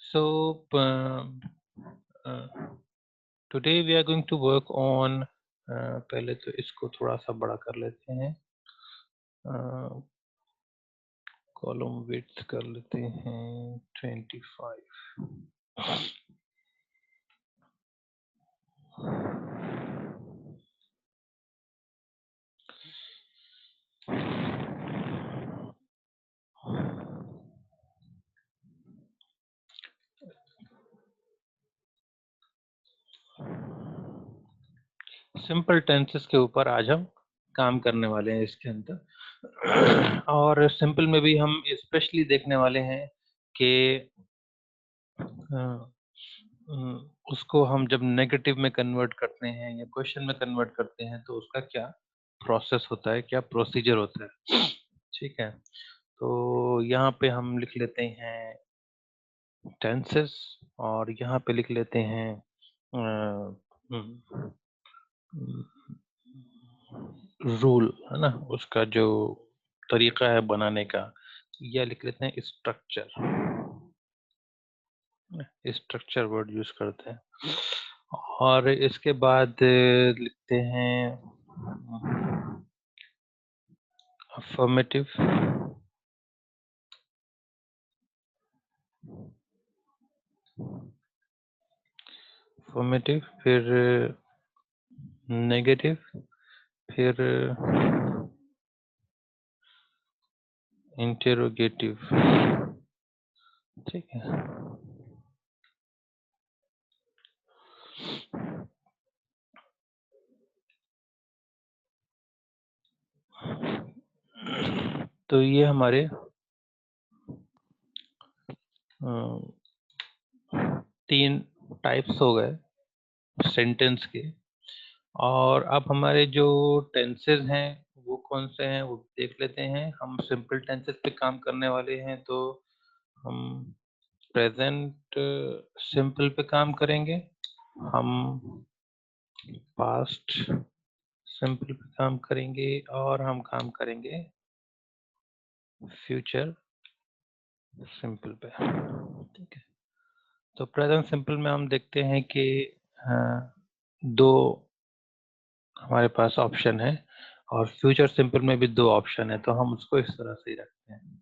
So uh, today we are going to work on पहले तो इसको थोड़ा सा बड़ा कर लेते हैं, कॉलम विड्थ कर लेते हैं 25. सिंपल टेंसेस के ऊपर आज हम काम करने वाले हैं इसके अंदर, और सिंपल में भी हम स्पेशली देखने वाले हैं कि उसको हम जब नेगेटिव में कन्वर्ट करते हैं या क्वेश्चन में कन्वर्ट करते हैं तो उसका क्या प्रोसेस होता है, क्या प्रोसीजर होता है। ठीक है, तो यहाँ पे हम लिख लेते हैं टेंसेस और यहाँ पे लिख लेते हैं रूल, है ना, उसका जो तरीका है बनाने का, या लिख लेते हैं स्ट्रक्चर। स्ट्रक्चर वर्ड यूज करते हैं और इसके बाद लिखते हैं अफर्मेटिव, अफर्मेटिव, फिर नेगेटिव, फिर इंटेरोगेटिव। ठीक है, तो ये हमारे 3 टाइप्स हो गए सेंटेंस के। और अब हमारे जो टेंसेस हैं वो कौन से हैं वो देख लेते हैं। हम सिंपल टेंसेस पे काम करने वाले हैं, तो हम प्रेजेंट सिंपल पे काम करेंगे, हम पास्ट सिंपल पे काम करेंगे और हम काम करेंगे फ्यूचर सिंपल पे। ठीक है, तो प्रेजेंट सिंपल में हम देखते हैं कि दो हमारे पास ऑप्शन है और फ्यूचर सिंपल में भी 2 ऑप्शन है, तो हम उसको इस तरह से ही रखते हैं।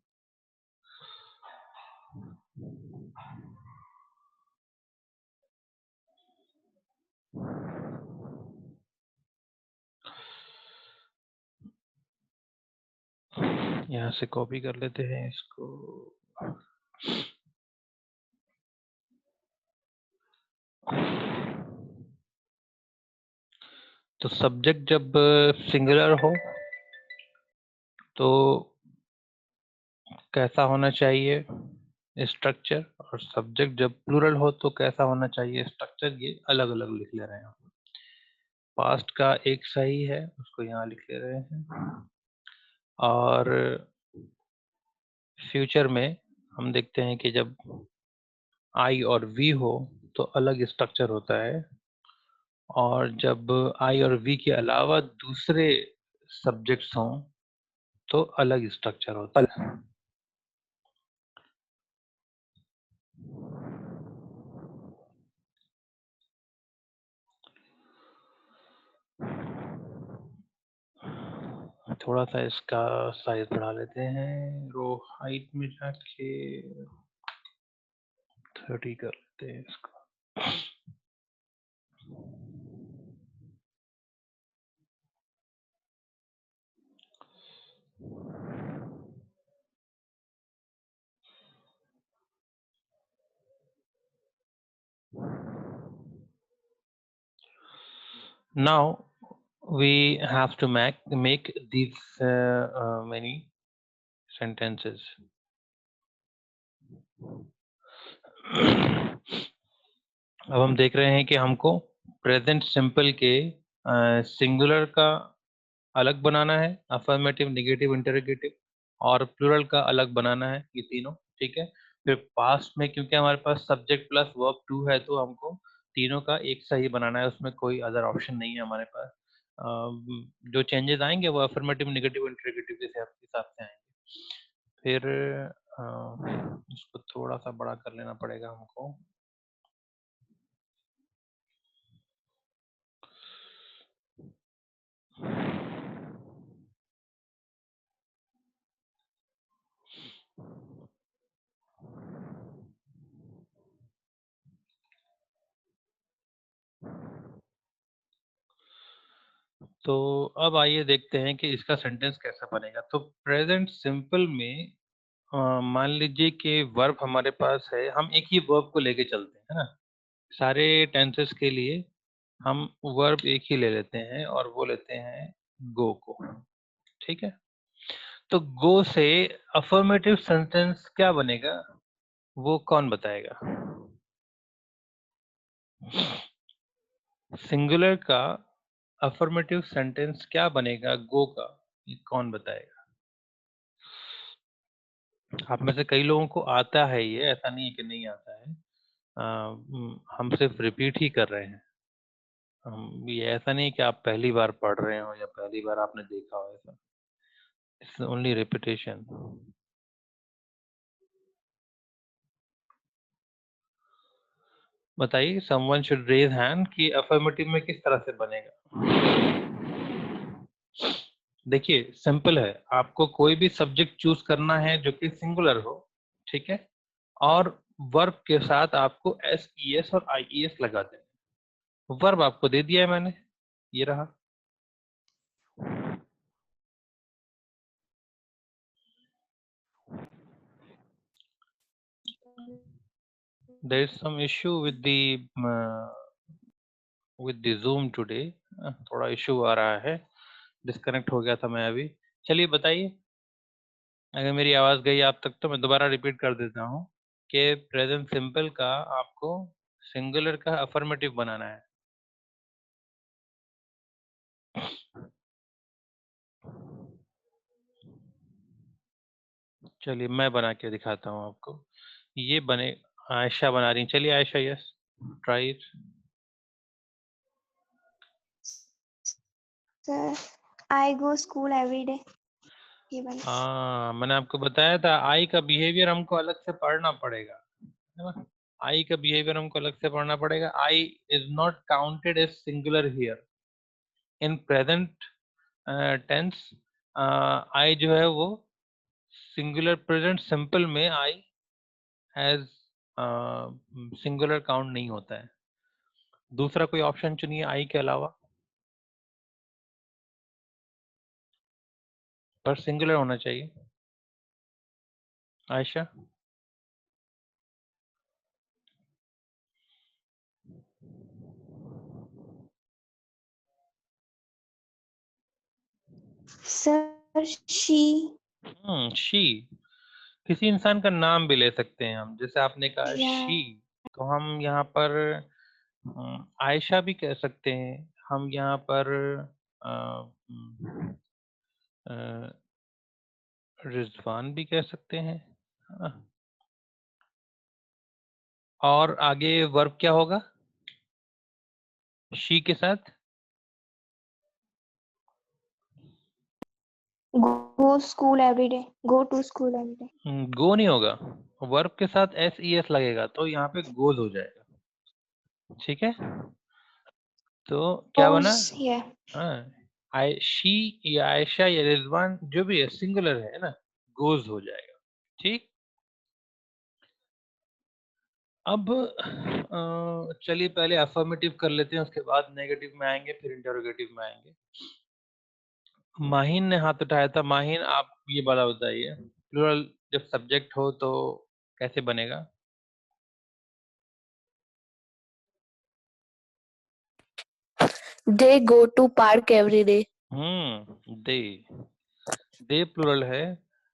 यहाँ से कॉपी कर लेते हैं इसको। तो सब्जेक्ट जब सिंगुलर हो तो कैसा होना चाहिए स्ट्रक्चर, और सब्जेक्ट जब प्लूरल हो तो कैसा होना चाहिए स्ट्रक्चर, ये अलग अलग लिख ले रहे हैं। पास्ट का एक सही है, उसको यहाँ लिख ले रहे हैं, और फ्यूचर में हम देखते हैं कि जब आई और वी हो तो अलग स्ट्रक्चर होता है, और जब आई और वी के अलावा दूसरे सब्जेक्ट्स हों तो अलग स्ट्रक्चर होता है। थोड़ा सा इसका साइज बढ़ा लेते हैं, रो हाइट में जाके 30 कर लेते हैं इसको। Now we have to make these many sentences. अब हम देख रहे हैं कि हमको प्रेजेंट सिंपल के सिंगुलर का अलग बनाना है, अफर्मेटिव, नेगेटिव, इंटरोगेटिव, और प्लूरल का अलग बनाना है, ये तीनों। ठीक है, फिर पास्ट में क्योंकि हमारे पास सब्जेक्ट प्लस वर्ब टू है तो हमको तीनों का एक सही बनाना है, उसमें कोई अदर ऑप्शन नहीं है हमारे पास। जो चेंजेस आएंगे वो अफर्मेटिव, नेगेटिव, इंटरोगेटिव के हिसाब से आएंगे। फिर इसको थोड़ा सा बड़ा कर लेना पड़ेगा हमको। तो अब आइए देखते हैं कि इसका सेंटेंस कैसा बनेगा। तो प्रेजेंट सिंपल में मान लीजिए कि वर्ब हमारे पास है, हम एक ही वर्ब को लेके चलते हैं, है ना। सारे टेंसेस के लिए हम वर्ब एक ही ले लेते हैं और वो लेते हैं गो को, ठीक है। तो गो से अफर्मेटिव सेंटेंस क्या बनेगा, वो कौन बताएगा? सिंगुलर का अफर्मेटिव सेंटेंस क्या बनेगा गो का, ये कौन बताएगा? आप में से कई लोगों को आता है ये, ऐसा नहीं है कि नहीं आता है। हम सिर्फ रिपीट ही कर रहे हैं। ये ऐसा नहीं कि आप पहली बार पढ़ रहे हो या पहली बार आपने देखा हो, ऐसा। It's only repetition. बताइए, समवन शुड रेज हैंड कि अफर्मेटिव में किस तरह से बनेगा। देखिए सिंपल है, आपको कोई भी सब्जेक्ट चूज करना है जो कि सिंगुलर हो, ठीक है, और वर्ब के साथ आपको एस ई एस और आई ई एस लगा देना। वर्ब आपको दे दिया है मैंने, ये रहा। There is some issue with the Zoom today। थोड़ा इशू आ रहा है, डिस्कनेक्ट हो गया था मैं अभी। चलिए बताइए, अगर मेरी आवाज गई आप तक तो मैं दोबारा रिपीट कर देता हूँ कि प्रेजेंट सिंपल का आपको सिंगुलर का अफर्मेटिव बनाना है। चलिए मैं बना के दिखाता हूँ आपको। ये बने, आयशा बना रही। चलिए Ayesha, yes, try it. Sir, I go school every day. ये वाला। हाँ, मैंने आपको बताया था आई का बिहेवियर हमको अलग से पढ़ना पड़ेगा, है ना। आई का बिहेवियर हमको अलग से पढ़ना पड़ेगा। I is not counted as singular here in present tense. I जो है वो सिंगुलर, प्रेजेंट सिंपल में आई एज सिंगुलर काउंट नहीं होता है। दूसरा कोई ऑप्शन चुनिए आई के अलावा, पर सिंगुलर होना चाहिए। Ayesha, Sir, she. शी। किसी इंसान का नाम भी ले सकते हैं हम, जैसे आपने कहा Yeah. शी, तो हम यहाँ पर आयशा भी कह सकते हैं। हम यहाँ पर अ, अ, रिजवान भी कह सकते हैं, है ना? और आगे वर्ब क्या होगा शी के साथ? Go school every day. Go to school every day. गो नहीं होगा, वर्ब के साथ एस ई एस लगेगा तो यहाँ पे गोज हो जाएगा, ठीक है। तो क्या बना? Goes. Yeah. हाँ, आई शी या आयशा या रिजवान जो भी है सिंगुलर है ना, गोज हो जाएगा, ठीक। अब चलिए पहले अफर्मेटिव कर लेते हैं, उसके बाद नेगेटिव में आएंगे, फिर इंटरोगेटिव में आएंगे। माहिन ने हाथ उठाया था। माहिन, आप ये बात बताइए, प्लूरल जब सब्जेक्ट हो तो कैसे बनेगा? They go to park every day. They plural है,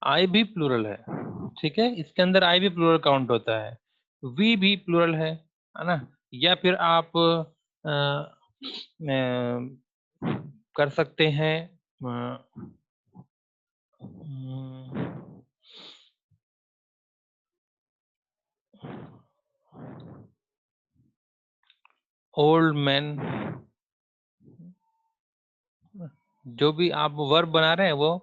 आई भी प्लूरल है, ठीक है। इसके अंदर आई भी प्लूरल काउंट होता है, वी भी प्लूरल है ना। या फिर आप कर सकते हैं ओल्ड मैन, जो भी आप वर्ब बना रहे हैं वो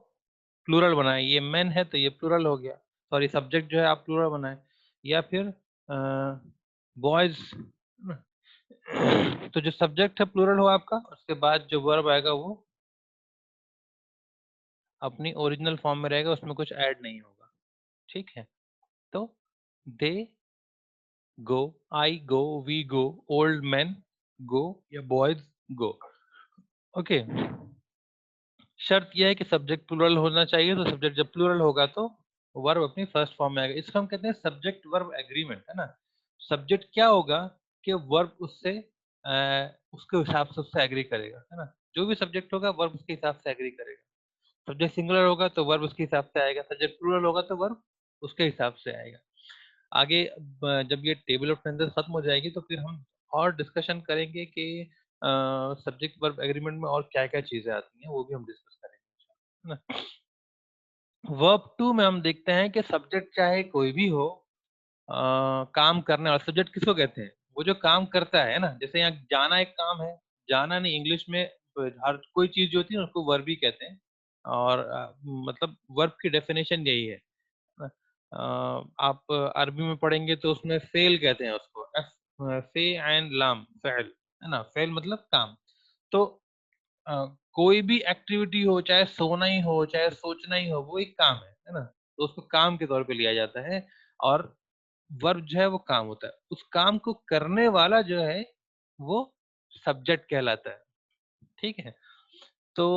प्लूरल बनाए, ये मेन है तो ये प्लूरल हो गया, सॉरी सब्जेक्ट जो है आप प्लूरल बनाए, या फिर बॉयज, तो जो सब्जेक्ट है प्लूरल हो आपका, उसके बाद जो वर्ब आएगा वो अपनी ओरिजिनल फॉर्म में रहेगा, उसमें कुछ ऐड नहीं होगा, ठीक है। तो they go, I go, we go, old man go या बॉयज गो, ओके। शर्त यह है कि सब्जेक्ट प्लूरल होना चाहिए, तो सब्जेक्ट जब प्लूरल होगा तो वर्ब अपनी फर्स्ट फॉर्म में आएगा, इसको हम कहते हैं सब्जेक्ट वर्ब एग्रीमेंट, है ना। सब्जेक्ट क्या होगा कि वर्ब उससे उसके हिसाब से उससे एग्री करेगा, है ना। जो भी सब्जेक्ट होगा वर्ब उसके हिसाब से एग्री करेगा। सब्जेक्ट सिंगुलर होगा तो वर्ब उसके हिसाब से आएगा, सब्जेक्ट प्लूरल होगा तो वर्ब उसके हिसाब से आएगा। आगे जब ये टेबल ऑफ टेंसेस खत्म हो जाएगी तो फिर हम और डिस्कशन करेंगे कि सब्जेक्ट वर्ब एग्रीमेंट में और क्या क्या चीजें आती हैं, वो भी हम डिस्कस करेंगे, है ना। वर्ब टू में हम देखते हैं कि सब्जेक्ट चाहे कोई भी हो, काम करने वाला सब्जेक्ट किसको कहते हैं, वो जो काम करता है ना। जैसे यहाँ जाना एक काम है, जाना नहीं, इंग्लिश में हर कोई चीज जो होती है ना, उसको वर्ब ही कहते हैं, और मतलब वर्ब की डेफिनेशन यही है ना। आप अरबी में पढ़ेंगे तो उसमें फेल कहते हैं उसको, फे एंड लाम, फेल, है ना। फेल मतलब काम। तो कोई भी एक्टिविटी हो, चाहे सोना ही हो चाहे सोचना ही हो, वो एक काम है ना। तो उसको काम के तौर पे लिया जाता है, और वर्ब जो है वो काम होता है, उस काम को करने वाला जो है वो सब्जेक्ट कहलाता है, ठीक है। तो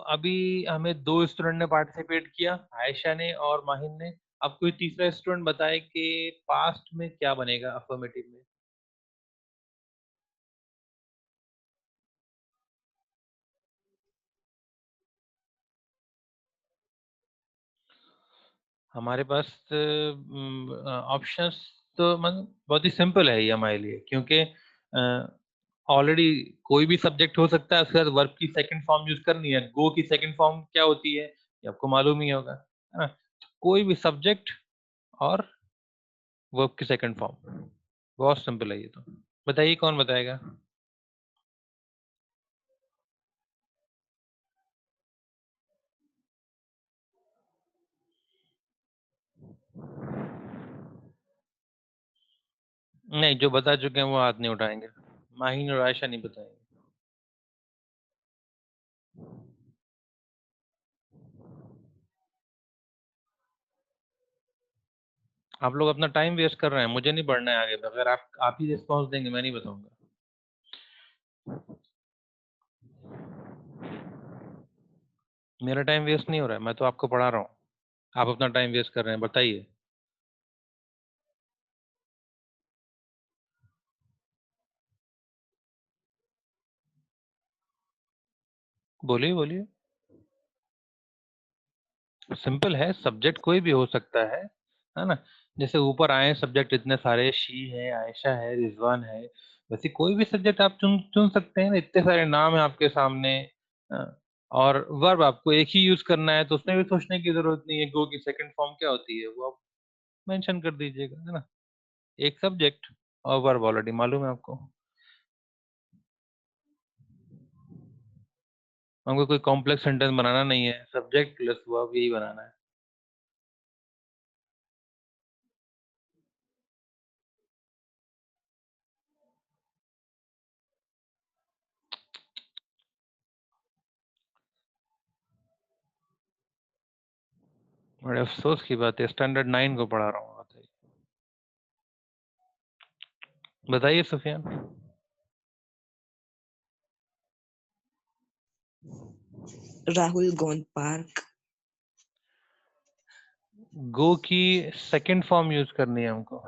अभी हमें दो स्टूडेंट ने पार्टिसिपेट किया, आयशा ने और माहिन ने। अब कोई तीसरा स्टूडेंट बताए कि पास्ट में क्या बनेगा अफर्मेटिव में। हमारे पास ऑप्शंस तो मतलब बहुत ही सिंपल है ये हमारे लिए, क्योंकि ऑलरेडी कोई भी सब्जेक्ट हो सकता है, उसके बाद वर्ब की सेकंड फॉर्म यूज करनी है। गो की सेकंड फॉर्म क्या होती है ये आपको मालूम ही होगा, है ना। कोई भी सब्जेक्ट और वर्ब की सेकंड फॉर्म, बहुत सिंपल है ये तो। बताइए कौन बताएगा। नहीं, जो बता चुके हैं वो हाथ नहीं उठाएंगे, माहिन और आयशा नहीं बताएंगे। आप लोग अपना टाइम वेस्ट कर रहे हैं, मुझे नहीं पढ़ना है आगे, अगर आप ही रिस्पॉन्स देंगे मैं नहीं बताऊंगा। मेरा टाइम वेस्ट नहीं हो रहा है, मैं तो आपको पढ़ा रहा हूँ, आप अपना टाइम वेस्ट कर रहे हैं, बताइए। बोलिए बोलिए। सिंपल है, सब्जेक्ट कोई भी हो सकता है ना। जैसे ऊपर आए सब्जेक्ट इतने सारे, शी है, आयशा है, रिजवान है, वैसे कोई भी सब्जेक्ट आप चुन चुन सकते हैं ना, इतने सारे नाम है आपके सामने। अ, और वर्ब आपको एक ही यूज करना है, तो उसमें भी सोचने की जरूरत नहीं है, गो की सेकंड फॉर्म क्या होती है वो आप मेंशन कर दीजिएगा, है ना। एक सब्जेक्ट और वर्ब ऑलरेडी मालूम है आपको। हमको कोई कॉम्प्लेक्स सेंटेंस बनाना नहीं है, सब्जेक्ट प्लस वर्ब यही बनाना है। बड़े अफसोस की बात है, स्टैंडर्ड 9 को पढ़ा रहा हूँ। बताइए सुफियान। Rahul gone park. गो की सेकंड फॉर्म यूज करनी है हमको।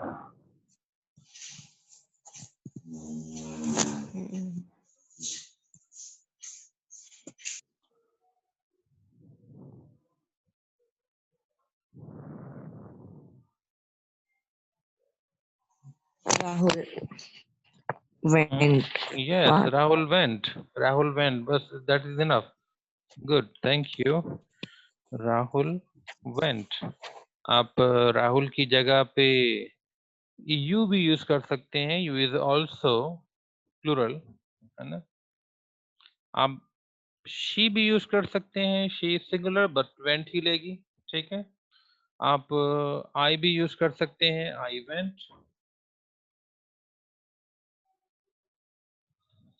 Rahul went yes, park. Rahul went, Rahul went, बस that is enough. Good, thank you. Rahul went. आप राहुल की जगह पे यू भी यूज कर सकते हैं, यू इज ऑल्सो प्लूरल, है ना। आप शी भी यूज कर सकते हैं, शी सिंगुलर बट वेंट ही लेगी, ठीक है। आप आई भी यूज कर सकते हैं, आई वेंट,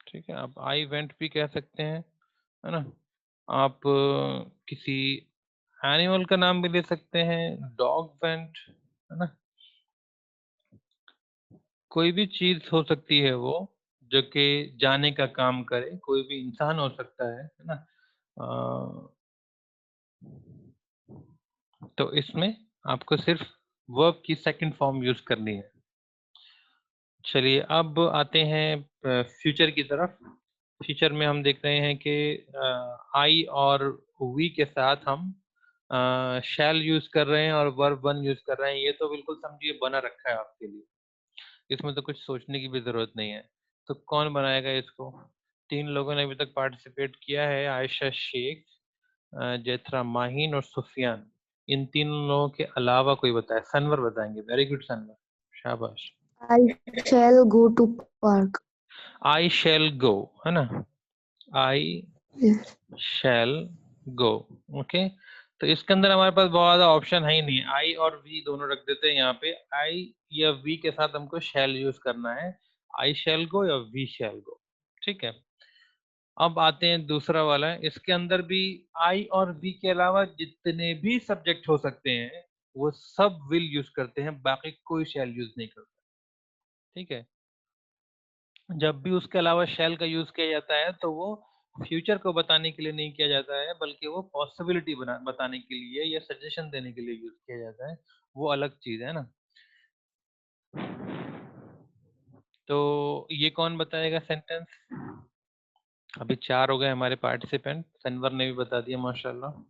ठीक है। आप आई वेंट भी कह सकते हैं, है ना। आप किसी एनिमल का नाम भी ले सकते हैं, डॉग वेंट, है ना। कोई भी चीज हो सकती है वो जो कि जाने का काम करे, कोई भी इंसान हो सकता है ना। अ, तो इसमें आपको सिर्फ वर्ब की सेकंड फॉर्म यूज करनी है। चलिए अब आते हैं फ्यूचर की तरफ। फ्यूचर में हम देख रहे हैं कि आई और वी के साथ हम शैल यूज कर रहे हैं और वर्ब वन यूज कर रहे हैं। ये तो बिल्कुल समझिए बना रखा है आपके लिए, इसमें तो कुछ सोचने की भी जरूरत नहीं है। तो कौन बनाएगा इसको? 3 लोगों ने अभी तक पार्टिसिपेट किया है, आयशा शेख, जैथरा माहीन और सुफियान। इन 3 लोगों के अलावा कोई बताए? सनवर बताएंगे। वेरी गुड सनवर, शाबाश। I shall go to park. आई शैल गो, है ना। आई Yes. शैल गो, ओके। तो इसके अंदर हमारे पास बहुत ज्यादा ऑप्शन है ही नहीं, आई और वी दोनों रख देते हैं यहाँ पे। आई या वी के साथ हमको शैल यूज करना है, आई शैल गो या वी शैल गो, ठीक है। अब आते हैं दूसरा वाला, इसके अंदर भी आई और वी के अलावा जितने भी सब्जेक्ट हो सकते हैं वो सब विल यूज करते हैं, बाकी कोई शैल यूज नहीं करता, ठीक है। जब भी उसके अलावा शैल का यूज किया जाता है तो वो फ्यूचर को बताने के लिए नहीं किया जाता है, बल्कि वो पॉसिबिलिटी बताने के लिए या सजेशन देने के लिए यूज किया जाता है, वो अलग चीज है ना। तो ये कौन बताएगा सेंटेंस? अभी 4 हो गए हमारे पार्टिसिपेंट, सनवर ने भी बता दिया माशाल्लाह।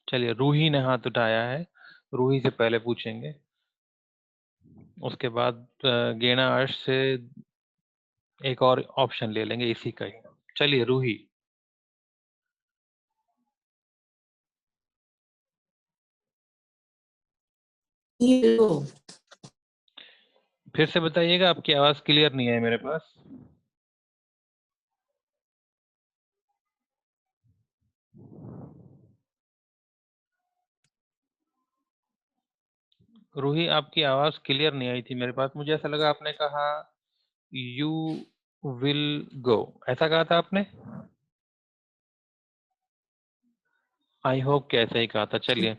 चलिए रूही ने हाथ उठाया है, रूही से पहले पूछेंगे, उसके बाद गेना अर्श से एक और ऑप्शन ले लेंगे इसी का ही। चलिए रूही, Hero. फिर से बताइएगा, आपकी आवाज क्लियर नहीं है मेरे पास। रूही आपकी आवाज क्लियर नहीं आई थी मेरे पास, मुझे ऐसा लगा आपने कहा यू विल गो, ऐसा कहा था आपने। आई होप कि ऐसा ही कहा था। चलिए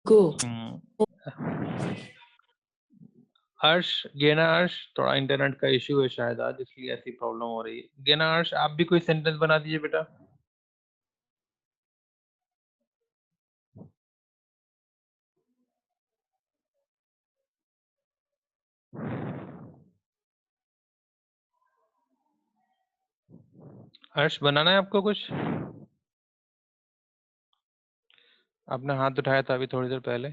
Go. हर्ष, गेना हर्ष, थोड़ा इंटरनेट का इश्यू है शायद आज, इसलिए ऐसी प्रॉब्लम हो रही है। गेना हर्ष आप भी कोई सेंटेंस बना दीजिए बेटा। हर्ष बनाना है आपको कुछ? आपने हाथ उठाया था अभी थोड़ी देर पहले।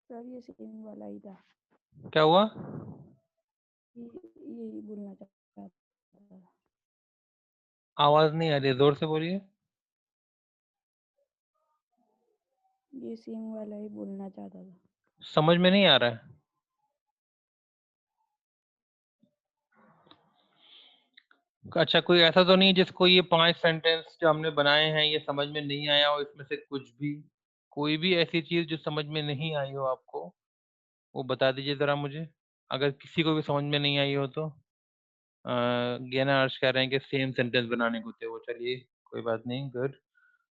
सर ये सेम वाला ही था, क्या हुआ? यही बोलना चाहता था। आवाज नहीं आ रही है, जोर से बोलिए। ये सेम वाला ही बोलना चाहता था। समझ में नहीं आ रहा है। अच्छा कोई ऐसा तो नहीं है जिसको ये 5 सेंटेंस जो हमने बनाए हैं ये समझ में नहीं आया हो इसमें से कुछ भी? कोई भी ऐसी चीज जो समझ में नहीं आई हो आपको, वो बता दीजिए जरा मुझे। अगर किसी को भी समझ में नहीं आई हो तो ज्ञाना अर्श कह रहे हैं कि सेम सेंटेंस बनाने को थे वो। चलिए कोई बात नहीं, गुड।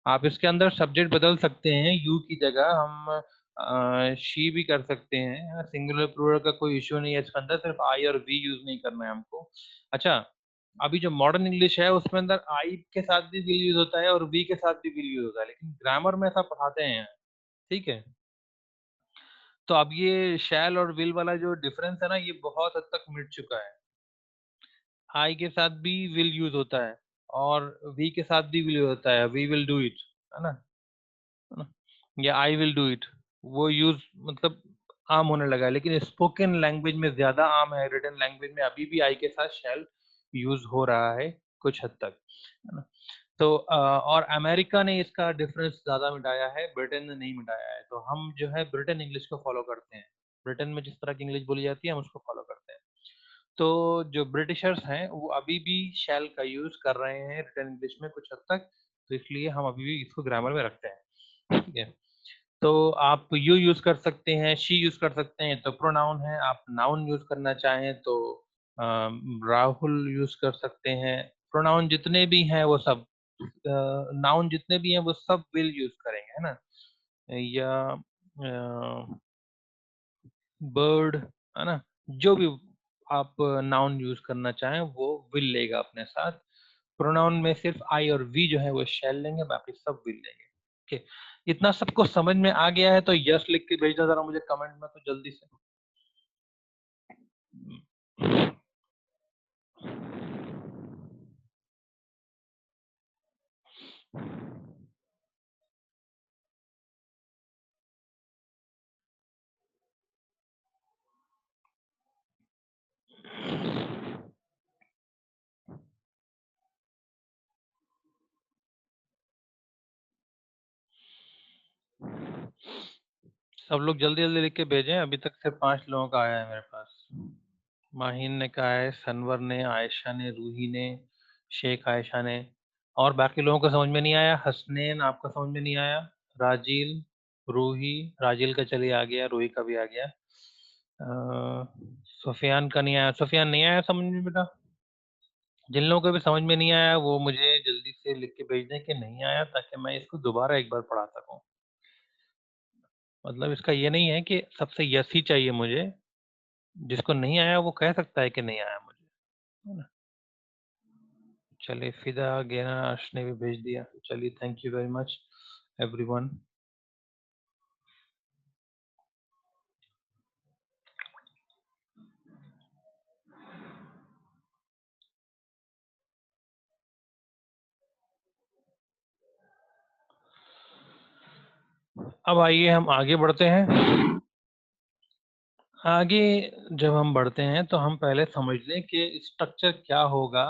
आप इसके अंदर सब्जेक्ट बदल सकते हैं, यू की जगह हम शी भी कर सकते हैं, सिंगुलर प्लूरल का कोई इश्यू नहीं है इसके अंदर, सिर्फ आई और वी यूज नहीं करना है हमको। अच्छा, अभी जो मॉडर्न इंग्लिश है उसमें अंदर आई के साथ भी विल यूज होता है और वी के साथ भी विल यूज होता है, लेकिन ग्रामर में ऐसा पढ़ाते हैं, ठीक है। तो अब ये शैल और विल वाला जो डिफरेंस है ना, ये बहुत हद तक मिट चुका है। आई के साथ भी विल यूज होता है और वी के साथ भी विल यूज होता है, वी विल डू इट, है ना, या आई विल डू इट। वो यूज मतलब आम होने लगा है, लेकिन स्पोकन लैंग्वेज में ज्यादा आम है, रिटन लैंग्वेज में अभी भी आई के साथ शैल यूज हो रहा है कुछ हद तक, है ना। तो और अमेरिका ने इसका डिफरेंस ज्यादा मिटाया है, ब्रिटेन ने नहीं मिटाया है, तो हम जो है ब्रिटेन इंग्लिश को फॉलो करते हैं। ब्रिटेन में जिस तरह की इंग्लिश बोली जाती है हम उसको फॉलो करते हैं। तो जो ब्रिटिशर्स हैं वो अभी भी शैल का यूज कर रहे हैं रिटन इंग्लिश में कुछ हद तक, तो इसलिए हम अभी भी इसको ग्रामर में रखते हैं। ठीक है, तो आप यू यूज कर सकते हैं, शी यूज कर सकते हैं, तो प्रोनाउन है। आप नाउन यूज करना चाहें तो राहुल यूज कर सकते हैं। प्रोनाउन जितने भी हैं वो सब, नाउन जितने भी हैं वो सब विल यूज करेंगे, है ना। या बर्ड, है ना, जो भी आप नाउन यूज करना चाहें वो विल लेगा अपने साथ। प्रोनाउन में सिर्फ आई और वी जो है वो शैल लेंगे, बाकी सब विल लेंगे। ओके, इतना सबको समझ में आ गया है तो यस लिख के भेजना जरा मुझे कमेंट में, तो जल्दी से। सब लोग जल्दी जल्दी लिख के भेजें, अभी तक सिर्फ 5 लोगों का आया है मेरे पास। माहिन ने कहा है, सनवर ने, आयशा ने, रूही ने, शेख आयशा ने। और बाकी लोगों को समझ में नहीं आया? हसनैन, आपका समझ में नहीं आया? राजील, रूही, राजील का चलिए आ गया, रूही का भी आ गया। सुफियान का नहीं आया, सुफियान नहीं आया समझ में बेटा? जिन लोगों को भी समझ में नहीं आया वो मुझे जल्दी से लिख के भेज दें कि नहीं आया, ताकि मैं इसको दोबारा एक बार पढ़ा सकूं। मतलब इसका ये नहीं है कि सबसे यस ही चाहिए मुझे, जिसको नहीं आया वो कह सकता है कि नहीं आया मुझे, है ना। चलिए, फिदा गेनाश ने भी भेज दिया, चलिए thank you very much everyone. अब आइए हम आगे बढ़ते हैं। आगे जब हम बढ़ते हैं तो हम पहले समझ लें कि स्ट्रक्चर क्या होगा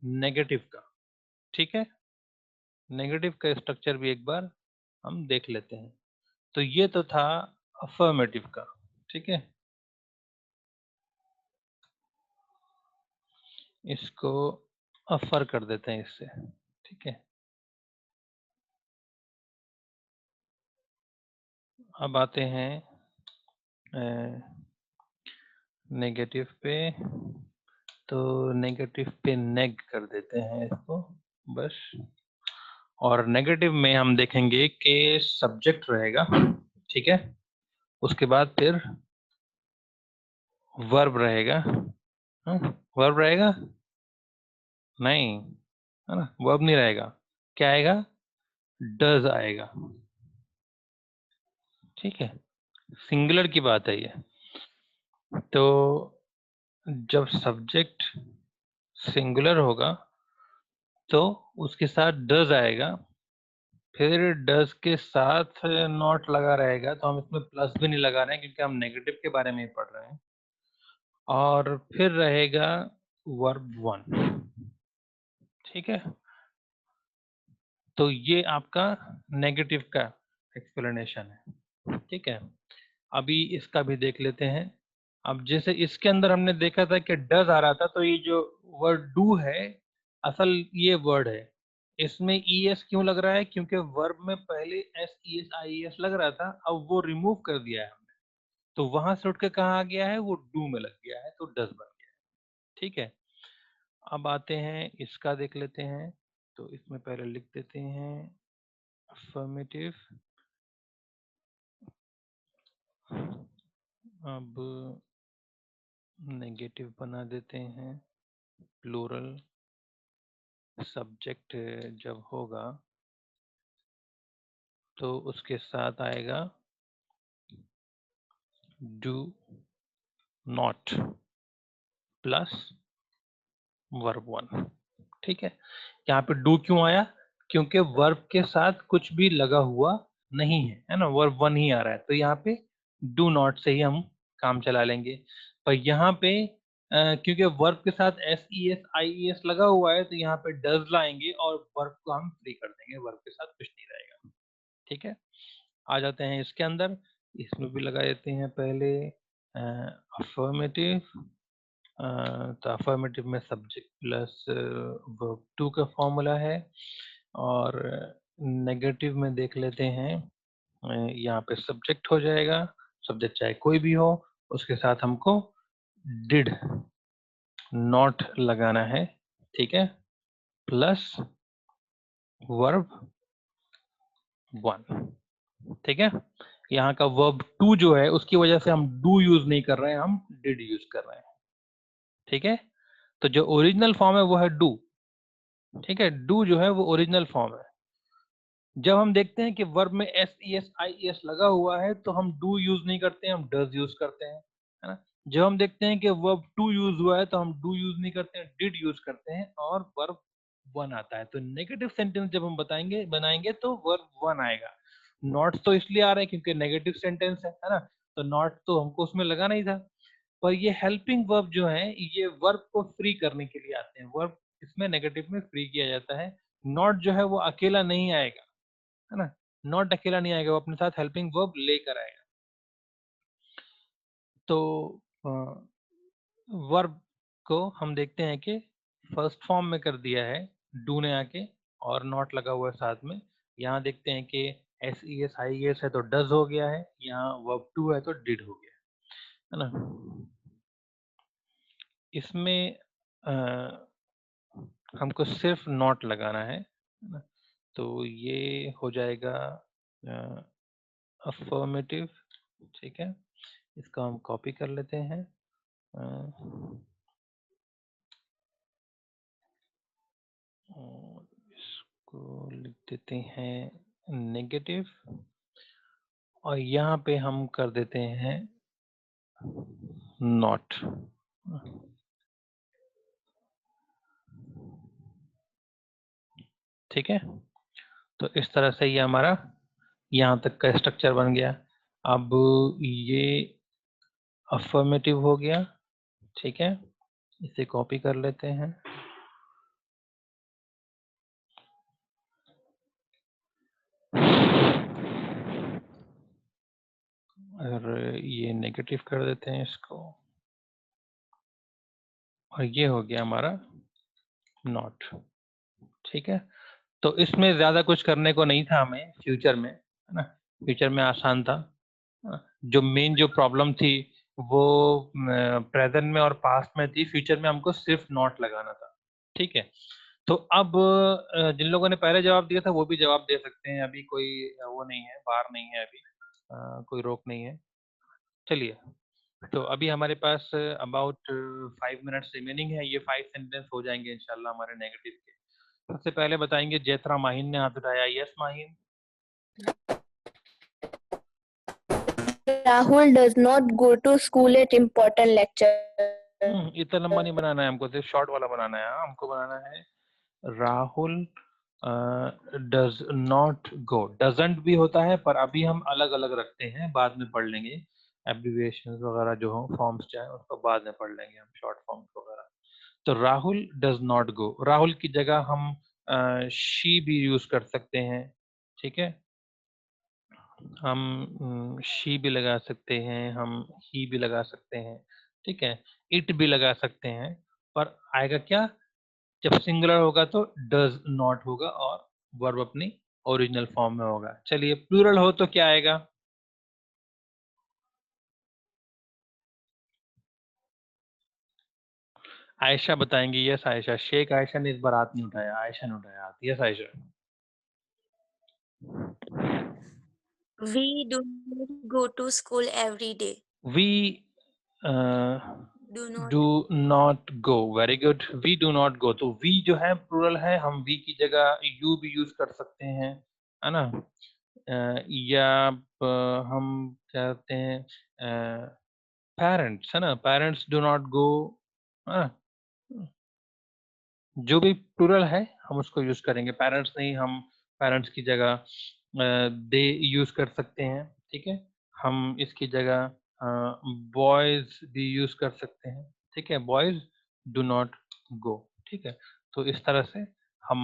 नेगेटिव का। ठीक है, नेगेटिव का स्ट्रक्चर भी एक बार हम देख लेते हैं। तो ये तो था अफर्मेटिव का, ठीक है। इसको अफर कर देते हैं इससे, ठीक है। अब आते हैं नेगेटिव पे, तो नेगेटिव पे नेग कर देते हैं इसको बस। और नेगेटिव में हम देखेंगे कि सब्जेक्ट रहेगा, ठीक है। उसके बाद फिर वर्ब रहेगा, वर्ब रहेगा नहीं, है ना, वर्ब नहीं रहेगा। क्या आएगा? डज आएगा, ठीक है। सिंगुलर की बात है ये। तो जब सब्जेक्ट सिंगुलर होगा तो उसके साथ डज आएगा, फिर डज के साथ नॉट लगा रहेगा, तो हम इसमें प्लस भी नहीं लगा रहे हैं क्योंकि हम नेगेटिव के बारे में ही पढ़ रहे हैं। और फिर रहेगा वर्ब 1, ठीक है। तो ये आपका नेगेटिव का एक्सप्लेनेशन है, ठीक है। अभी इसका भी देख लेते हैं। अब जैसे इसके अंदर हमने देखा था कि डज आ रहा था, तो ये जो वर्ड डू है असल ये वर्ड है। इसमें es क्यों लग रहा है? क्योंकि वर्ब में पहले ses ies लग रहा था, अब वो रिमूव कर दिया है हमने, तो वहां से उठ के कहाँ आ गया है? वो डू में लग गया है, तो डज बन गया है, ठीक है। अब आते हैं इसका देख लेते हैं। तो इसमें पहले लिख देते हैं अफर्मेटिव। अब नेगेटिव बना देते हैं, प्लूरल। सब्जेक्ट जब होगा तो उसके साथ आएगा डू नॉट प्लस वर्ब 1, ठीक है। यहाँ पे डू क्यों आया? क्योंकि वर्ब के साथ कुछ भी लगा हुआ नहीं है, है ना, वर्ब 1 ही आ रहा है, तो यहाँ पे डू नॉट से ही हम काम चला लेंगे। पर यहाँ पे क्योंकि वर्ब के साथ ses ies लगा हुआ है, तो यहाँ पे डज लाएंगे और वर्ब को हम फ्री कर देंगे, वर्ब के साथ कुछ नहीं रहेगा, ठीक है। आ जाते हैं इसके अंदर, इसमें भी लगा देते हैं पहले अफर्मेटिव, तो अफर्मेटिव में सब्जेक्ट प्लस वर्ब टू का फॉर्मूला है, और नेगेटिव में देख लेते हैं, यहाँ पे सब्जेक्ट हो जाएगा, सब्जेक्ट चाहे कोई भी हो, उसके साथ हमको डिड नॉट लगाना है, ठीक है, प्लस वर्ब वन, ठीक है। यहाँ का वर्ब टू जो है उसकी वजह से हम डू यूज नहीं कर रहे हैं, हम डिड यूज कर रहे हैं, ठीक है। तो जो ओरिजिनल फॉर्म है वो है डू, ठीक है, डू जो है वो ओरिजिनल फॉर्म है। जब हम देखते हैं कि वर्ब में S E S I S लगा हुआ है तो हम डू यूज नहीं करते हैं, हम डज यूज करते हैं, है ना। जब हम देखते हैं कि वर्ब टू यूज हुआ है तो हम डू यूज नहीं करते हैं, डिड यूज करते हैं, और वर्ब वन आता है। तो नेगेटिव सेंटेंस जब हम बनाएंगे तो वर्ब वन आएगा। नॉट तो इसलिए आ रहा है क्योंकि नेगेटिव सेंटेंस है ना, तो नॉट तो हमको उसमें लगाना ही था। पर ये हेल्पिंग वर्ब जो है ये वर्ब को फ्री करने के लिए आते हैं, वर्ब इसमें नेगेटिव में फ्री किया जाता है। नॉट जो है वो अकेला नहीं आएगा, है ना, नॉट अकेला नहीं आएगा, वो अपने साथ हेल्पिंग वर्ब लेकर आएगा। तो वर्ब को हम देखते हैं कि फर्स्ट फॉर्म में कर दिया है डू ने आके, और नॉट लगा हुआ है साथ में। यहाँ देखते हैं कि S E S I S है तो डज हो गया है, यहाँ वर्ब टू है तो डिड हो गया है ना। इसमें हमको सिर्फ नॉट लगाना है ना, तो ये हो जाएगा अफर्मेटिव, ठीक है। इसको हम कॉपी कर लेते हैं, और इसको लिख देते हैं नेगेटिव, और यहाँ पे हम कर देते हैं नॉट, ठीक है। तो इस तरह से ये हमारा यहाँ तक का स्ट्रक्चर बन गया। अब ये अफर्मेटिव हो गया, ठीक है, इसे कॉपी कर लेते हैं, और ये नेगेटिव कर देते हैं इसको, और ये हो गया हमारा नॉट, ठीक है। तो इसमें ज्यादा कुछ करने को नहीं था हमें फ्यूचर में, है ना, फ्यूचर में आसान था। जो मेन जो प्रॉब्लम थी वो प्रेजेंट में और पास्ट में थी, फ्यूचर में हमको सिर्फ नॉट लगाना था, ठीक है। तो अब जिन लोगों ने पहले जवाब दिया था वो भी जवाब दे सकते हैं, अभी कोई वो नहीं है, बार नहीं है अभी, कोई रोक नहीं है। चलिए, तो अभी हमारे पास अबाउट 5 मिनट्स रिमेनिंग है, ये 5 सेंटेंस हो जाएंगे इंशाल्लाह हमारे नेगेटिव के। सबसे पहले बताएंगे जैत्रा माहिन ने हाथ उठाया, yes Mahin. Rahul does not go to school at important lecture. इतना लंबा नहीं बनाना है हमको, सिर्फ शॉर्ट वाला बनाना है। हमको बनाना है Rahul does not go, doesn't भी होता है पर अभी हम अलग अलग रखते हैं, बाद में पढ़ लेंगे एब्रिविएशंस वगैरह जो हो, फॉर्म्स चाहे उसको बाद में पढ़ लेंगे हम, शॉर्ट फॉर्म्स वगैरह। तो Rahul does not go, Rahul की जगह हम शी भी यूज कर सकते हैं, ठीक है। हम शी भी लगा सकते हैं, हम ही भी लगा सकते हैं, ठीक है, इट भी लगा सकते हैं, पर आएगा क्या, जब सिंगुलर होगा तो डज नॉट होगा और वर्ब अपनी ओरिजिनल फॉर्म में होगा। चलिए, प्लूरल हो तो क्या आएगा, आयशा बताएंगी। यस आयशा, शेख आयशा ने इस बार हाथ नहीं उठाया, आयशा ने उठाया हाथ। Yes Ayesha. We do not go to school every day. We Do not. Do not go, very good, we do not go. तो वी जो है प्लूरल है, हम वी की जगह यू भी यूज कर सकते हैं, है ना। या हम कहते हैं पेरेंट्स, है ना, पेरेंट्स डू नॉट गो, जो भी प्लूरल है हम उसको यूज करेंगे। पेरेंट्स नहीं, हम पेरेंट्स की जगह दे यूज कर सकते हैं, ठीक है। हम इसकी जगह बॉयज भी यूज कर सकते हैं, ठीक है, बॉयज डू नॉट गो, ठीक है। तो इस तरह से हम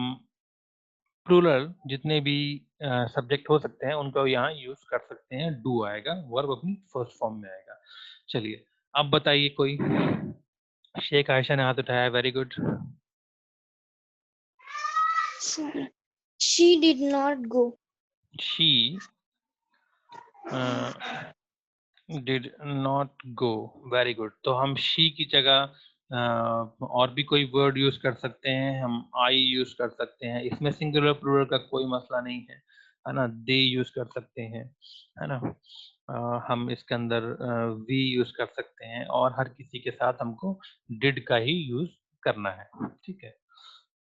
प्लूरल जितने भी सब्जेक्ट हो सकते हैं उनको यहाँ यूज कर सकते हैं। डू आएगा, वर्ब अपनी फर्स्ट फॉर्म में आएगा। चलिए अब बताइए कोई। शेख आयशा ने हाथ उठाया, very good. She did not go. She did not go, very good. तो हम शी की जगह और भी कोई वर्ड यूज कर सकते हैं, हम आई यूज कर सकते हैं, इसमें सिंगुलर प्लूरल का कोई मसला नहीं है ना। दे यूज कर सकते हैं, है ना। हम इसके अंदर वी यूज कर सकते हैं, और हर किसी के साथ हमको डिड का ही यूज करना है, ठीक है।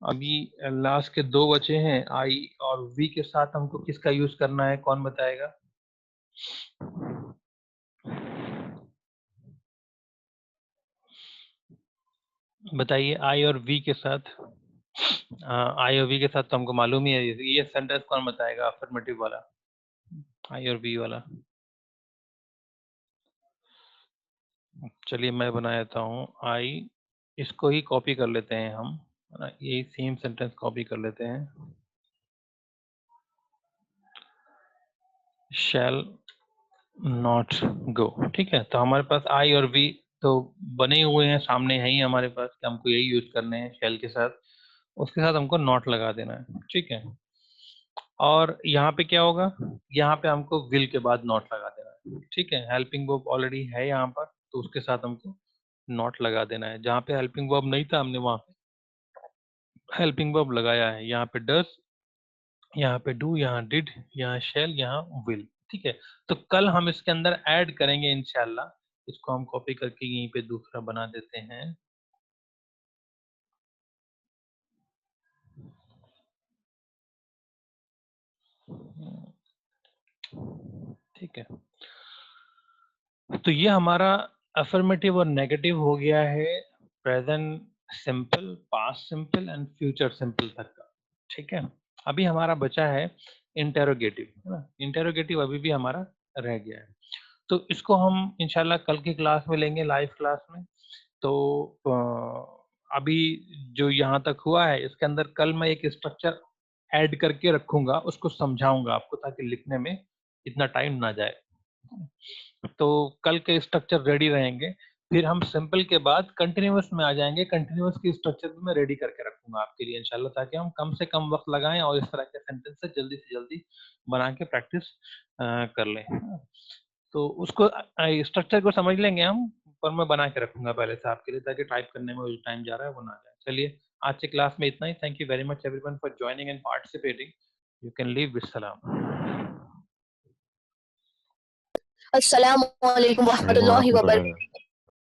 अभी लास्ट के दो बचे हैं, आई और वी के साथ हमको किसका यूज करना है, कौन बताएगा? बताइए आई और वी के साथ। आई और वी के साथ तो हमको मालूम ही है, ये सेंटेंस कौन बताएगा अफर्मेटिव वाला, आई और वी वाला? चलिए मैं बना देता हूँ। आई, इसको ही कॉपी कर लेते हैं हम, है ना, यही सेम सेंटेंस कॉपी कर लेते हैं। शैल नॉट गो, ठीक है। तो हमारे पास आई और वी तो बने हुए हैं, सामने है ही हमारे पास कि हमको यही यूज करने हैं शैल के साथ, उसके साथ हमको नॉट लगा देना है, ठीक है। और यहाँ पे क्या होगा, यहाँ पे हमको विल के बाद नॉट लगा देना है, ठीक है। हेल्पिंग वर्ब ऑलरेडी है यहाँ पर, तो उसके साथ हमको नॉट लगा देना है। जहाँ पे हेल्पिंग वर्ब नहीं था हमने वहाँ पे हेल्पिंग वर्ब लगाया है। यहाँ पे डस, यहाँ पे डू, यहाँ डिड, यहाँ शैल, यहाँ विल, ठीक है। तो कल हम इसके अंदर ऐड करेंगे इंशाल्लाह। इसको हम कॉपी करके यहीं पे दूसरा बना देते हैं। ठीक है, तो ये हमारा अफर्मेटिव और नेगेटिव हो गया है present simple, past simple and future simple तक का, ठीक है। अभी हमारा बचा है इंटेरोगेटिव, है ना। इंटेरोगेटिव अभी भी हमारा रह गया है, तो इसको हम इंशाल्लाह कल की क्लास में लेंगे, लाइव क्लास में। तो अभी जो यहाँ तक हुआ है इसके अंदर कल मैं एक स्ट्रक्चर ऐड करके रखूंगा, उसको समझाऊंगा आपको, ताकि लिखने में इतना टाइम ना जाए। तो कल के स्ट्रक्चर रेडी रहेंगे, फिर हम सिंपल के बाद कंटिन्यूअस में आ जाएंगे। कंटिन्यूअस की स्ट्रक्चर भी मैं रेडी करके रखूंगा आपके लिए इंशाल्लाह, ताकि हम कम से कम वक्त लगाएं और इस तरह के सेंटेंस से जल्दी से जल्दी बना के प्रैक्टिस कर लें। तो उसको स्ट्रक्चर को समझ लेंगे हम, पर मैं बना के रखूंगा पहले से आपके लिए, ताकि टाइप करने में जो टाइम जा रहा है वो ना जाए। चलिए आज की क्लास में इतना ही। Thank you very much everyone for joining and participating. You can leave with सलाम। Assalamu alaikum warahmatullahi wabarakatuh.